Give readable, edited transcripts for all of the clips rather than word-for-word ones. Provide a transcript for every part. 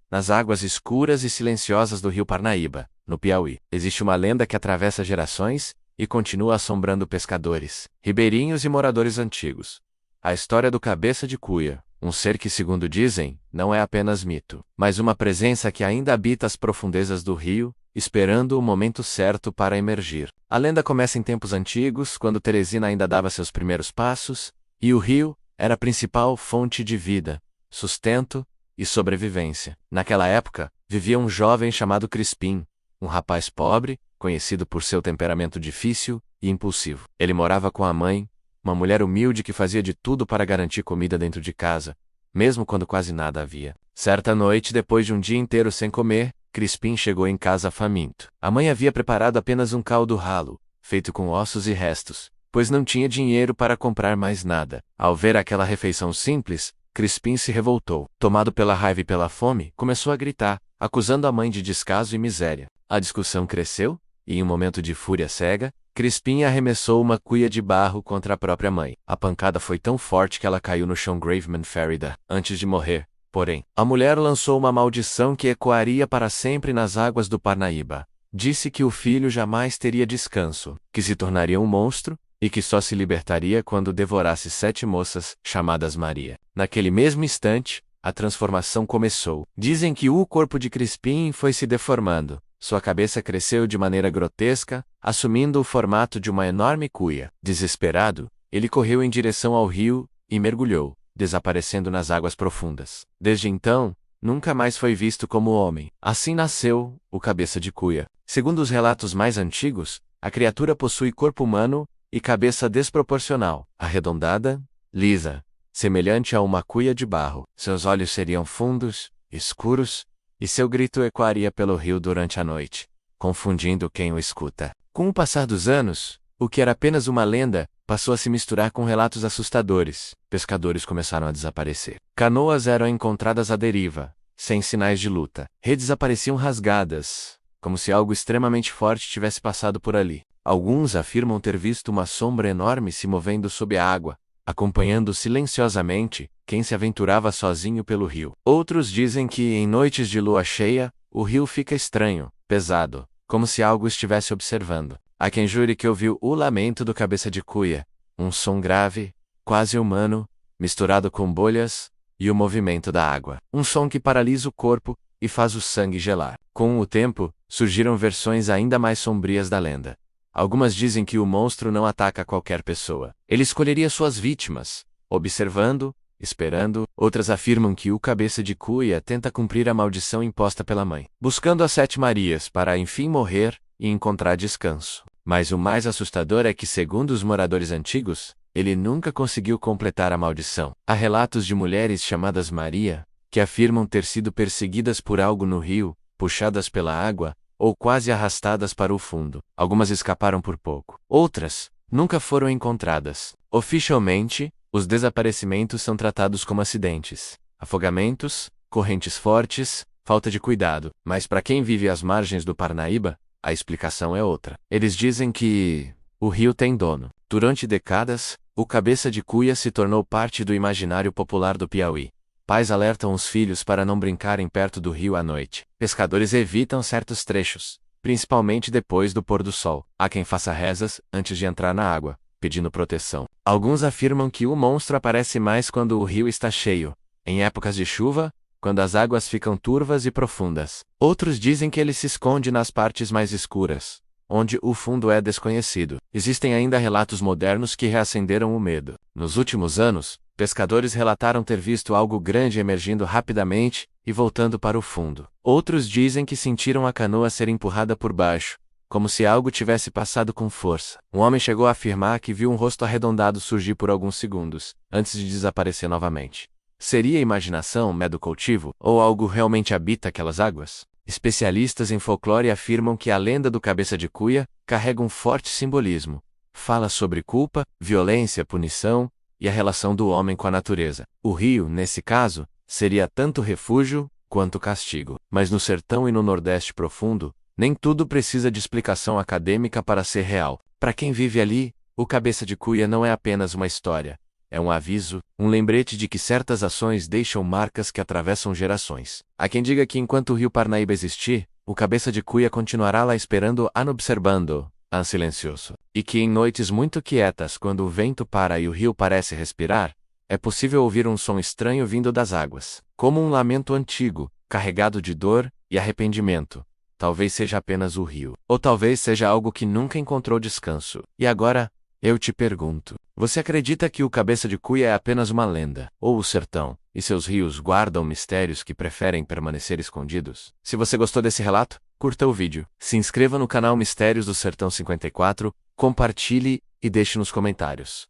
nas águas escuras e silenciosas do rio Parnaíba, no Piauí. Existe uma lenda que atravessa gerações e continua assombrando pescadores, ribeirinhos e moradores antigos. A história do Cabeça de Cuia, um ser que, segundo dizem, não é apenas mito, mas uma presença que ainda habita as profundezas do rio, esperando o momento certo para emergir. A lenda começa em tempos antigos, quando Teresina ainda dava seus primeiros passos, e o rio era a principal fonte de vida, sustento e sobrevivência. Naquela época, vivia um jovem chamado Crispim, um rapaz pobre, conhecido por seu temperamento difícil e impulsivo. Ele morava com a mãe, uma mulher humilde que fazia de tudo para garantir comida dentro de casa, mesmo quando quase nada havia. Certa noite, depois de um dia inteiro sem comer, Crispim chegou em casa faminto. A mãe havia preparado apenas um caldo ralo, feito com ossos e restos, pois não tinha dinheiro para comprar mais nada. Ao ver aquela refeição simples, Crispim se revoltou. Tomado pela raiva e pela fome, começou a gritar, acusando a mãe de descaso e miséria. A discussão cresceu, e em um momento de fúria cega, Crispim arremessou uma cuia de barro contra a própria mãe. A pancada foi tão forte que ela caiu no chão gravemente ferida. Antes de morrer, porém, a mulher lançou uma maldição que ecoaria para sempre nas águas do Parnaíba. Disse que o filho jamais teria descanso, que se tornaria um monstro, e que só se libertaria quando devorasse 7 moças, chamadas Maria. Naquele mesmo instante, a transformação começou. Dizem que o corpo de Crispim foi se deformando. Sua cabeça cresceu de maneira grotesca, assumindo o formato de uma enorme cuia. Desesperado, ele correu em direção ao rio e mergulhou, desaparecendo nas águas profundas. Desde então, nunca mais foi visto como homem. Assim nasceu o Cabeça de Cuia. Segundo os relatos mais antigos, a criatura possui corpo humano e cabeça desproporcional, arredondada, lisa, semelhante a uma cuia de barro. Seus olhos seriam fundos, escuros, e seu grito ecoaria pelo rio durante a noite, confundindo quem o escuta. Com o passar dos anos, o que era apenas uma lenda passou a se misturar com relatos assustadores. Pescadores começaram a desaparecer. Canoas eram encontradas à deriva, sem sinais de luta. Redes apareciam rasgadas, como se algo extremamente forte tivesse passado por ali. Alguns afirmam ter visto uma sombra enorme se movendo sob a água, acompanhando silenciosamente quem se aventurava sozinho pelo rio. Outros dizem que, em noites de lua cheia, o rio fica estranho, pesado, como se algo estivesse observando. Há quem jure que ouviu o lamento do Cabeça de Cuia, um som grave, quase humano, misturado com bolhas e o movimento da água. Um som que paralisa o corpo e faz o sangue gelar. Com o tempo, surgiram versões ainda mais sombrias da lenda. Algumas dizem que o monstro não ataca qualquer pessoa. Ele escolheria suas vítimas, observando, esperando. Outras afirmam que o Cabeça de Cuia tenta cumprir a maldição imposta pela mãe, buscando as 7 Marias para enfim morrer e encontrar descanso. Mas o mais assustador é que, segundo os moradores antigos, ele nunca conseguiu completar a maldição. Há relatos de mulheres chamadas Maria, que afirmam ter sido perseguidas por algo no rio, puxadas pela água, ou quase arrastadas para o fundo. Algumas escaparam por pouco. Outras nunca foram encontradas. Oficialmente, os desaparecimentos são tratados como acidentes, afogamentos, correntes fortes, falta de cuidado. Mas para quem vive às margens do Parnaíba, a explicação é outra. Eles dizem que o rio tem dono. Durante décadas, o Cabeça de Cuia se tornou parte do imaginário popular do Piauí. Pais alertam os filhos para não brincarem perto do rio à noite. Pescadores evitam certos trechos, principalmente depois do pôr do sol. Há quem faça rezas antes de entrar na água, pedindo proteção. Alguns afirmam que o monstro aparece mais quando o rio está cheio, em épocas de chuva, quando as águas ficam turvas e profundas. Outros dizem que ele se esconde nas partes mais escuras, onde o fundo é desconhecido. Existem ainda relatos modernos que reacenderam o medo. Nos últimos anos, pescadores relataram ter visto algo grande emergindo rapidamente e voltando para o fundo. Outros dizem que sentiram a canoa ser empurrada por baixo, como se algo tivesse passado com força. Um homem chegou a afirmar que viu um rosto arredondado surgir por alguns segundos, antes de desaparecer novamente. Seria imaginação, medo coletivo, ou algo realmente habita aquelas águas? Especialistas em folclore afirmam que a lenda do Cabeça de Cuia carrega um forte simbolismo. Fala sobre culpa, violência, punição e a relação do homem com a natureza. O rio, nesse caso, seria tanto refúgio quanto castigo. Mas no sertão e no Nordeste profundo, nem tudo precisa de explicação acadêmica para ser real. Para quem vive ali, o Cabeça de Cuia não é apenas uma história. É um aviso, um lembrete de que certas ações deixam marcas que atravessam gerações. Há quem diga que enquanto o rio Parnaíba existir, o cabeça de cuia continuará lá esperando, observando, silencioso. E que em noites muito quietas, quando o vento para e o rio parece respirar, é possível ouvir um som estranho vindo das águas, como um lamento antigo, carregado de dor e arrependimento. Talvez seja apenas o rio. Ou talvez seja algo que nunca encontrou descanso. E agora, eu te pergunto, você acredita que o cabeça de cuia é apenas uma lenda, ou o sertão, e seus rios guardam mistérios que preferem permanecer escondidos? Se você gostou desse relato, curta o vídeo, se inscreva no canal Mistérios do Sertão 54, compartilhe e deixe nos comentários.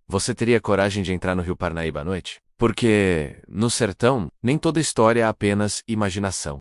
Você teria coragem de entrar no rio Parnaíba à noite? Porque, no sertão, nem toda história é apenas imaginação.